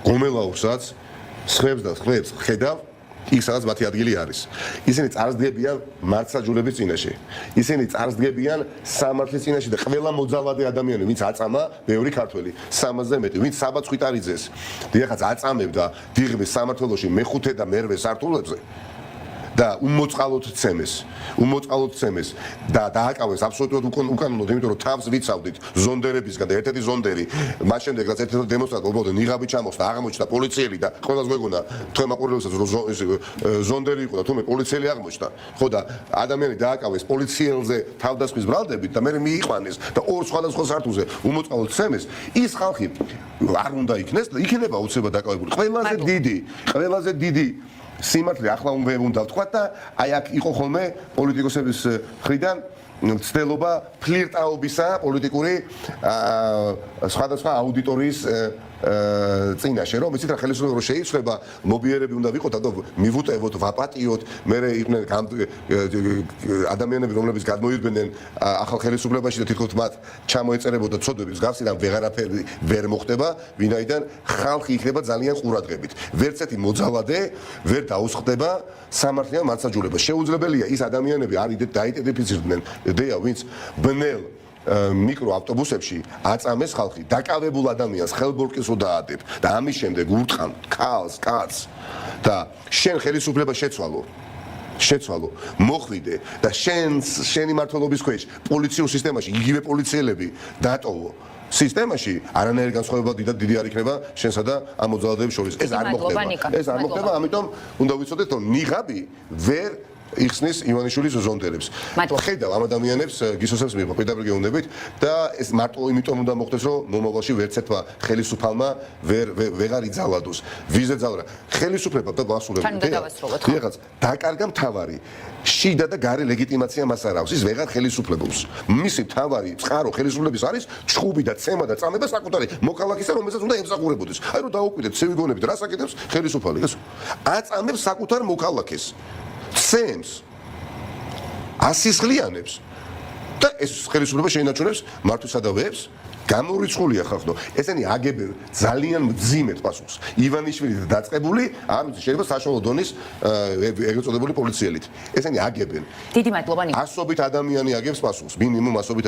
გომელაურსაც ხმებს და ხმებს ხედავ იქ სადაც მათი ადგილი არის. ისინი წარსდგებიან მართლმსაჯულების წინაშე. ისინი წარსდგებიან სამართლის წინაშე და ყველა მოძალადე ადამიანი, ვინც აწამა, ბევრი ქართველი, 300-ზე მეტი, ვინც საბა ხვიტარიძეს, დიახაც აწამებდა დიღმის სამართლოში მეხუთე და მერვე სართულებზე და უმოწყალოდ ცემეს და დააკავეს აბსოლუტურად უკანონოდ, იმიტომ რომ თავს ვიცავდით ზონდერებისგან და ერთ-ერთი ზონდერი მას შემდეგ რაც ერთ-ერთი დემონსტრანტი ობოდე ნიღაბი ჩამოსდა, აღმოჩნდა პოლიციელი და ყველას გვეგონა თქვენ მაყურებელსაც ზონდერი იყო და თუმე პოლიციელი აღმოჩნდა. ხო და ადამიანი დააკავეს პოლიციელზე თავდასხმის ბრალდებით და მე მიიყვანეს და ორ სხვადასხვა სართულზე უმოწყალოდ ცემეს, ის ხალხი არ უნდა იქნეს და იქნება უცებად დაკავებული. ყველაზე დიდი სიმართლე ახლა უნდა ვთქვათ და აი აქ იყო ხოლმე პოლიტიკოსების მხრიდან ცდელობა ფლირტაობისა პოლიტიკური სხვადასხვა აუდიტორიის წინაშე, რომ იცით რა ხელისუფლება შეიცვლება, მობიერები უნდა ვიყოთ და მივუტევოთ, ვაპატიოთ, მე იყვნენ ადამიანები, რომლებიც გადმოიდგნენ ახალ ხელისუფლებაში და თითქოს მათ ჩამოეწერებოდა ცოდვები მსგავსი და ვეღარაფერი ვერ მოხდება, ვინაიდან ხალხი იქნება ძალიან ყურადღებით. ვერც ერთი მოძალადე ვერ დაუსხდება სამართლიან მართლმსაჯულებას. შეუძლებელია ის ადამიანები არ დაიდენტიფიცირდნენ, ვინც ბნელ მიკროავტობუსებში აწამეს ხალხი, დაკავებულ ადამიანს ხელბორკის უდაადებ და ამის შემდეგ ურტყან ქალს, კაცს და შენ ხელისუფლება შეცვალო, მოხვიდე და შენი მმართველობის ქვეშ პოლიციურ სისტემაში იგივე პოლიციელები დატოვო სისტემაში არანაირი განსხვავება დიდი არ იქნება შენსა და ამ მოძალადეებს შორის. ეს არ მოხდება, ამიტომ უნდა ვიცოდეთ, რომ ნიღაბი ვერ იხსნის ივანიშვილის ზონდერებს. ხედავ ამ ადამიანებს გისოსებს მიიღო პირდაპირ გეუბნებით და ეს მარტო იმიტომ უნდა მოხდეს, რომ მომავალში ვერც ერთმა ხელისუფალმა ვეღარ იძალადოს. ვიზე ძალა ხელისუფლება და მასულები. დიახაც, დაკარგა მთავარი შიდა და გარე ლეგიტიმაცია მას არ აქვს. ის ვეღარ ხელისუფლებს. მისი მთავარი წყარო ხელისუფლების არის ჩხუბი და ცემა და წამება საკუთარი მოქალაქისა, რომელსაც უნდა ემსახურებოდეს. აი რომ დაუკვირდეთ ცევიგონებით, რას აკეთებს ხელისუფალი, ეს აწამებს საკუთარ მოქალაქეს. სემს ასისხლიანებს და ეს ხელისუფლება შეინარჩუნებს მართლმსადავეებს გამორიცხულია ხალხო. ესენი აგებენ ძალიან მძიმედ პასუხს. ივანიშვილი დაწყებული, არ ვიცი, შეიძლება საშუალო დონის ეგრეთ წოდებული პოლიციელით. ესენი აგებენ. დიდი მადლობა. ასობით ადამიანი აგებს პასუხს, მინიმუმ ასობით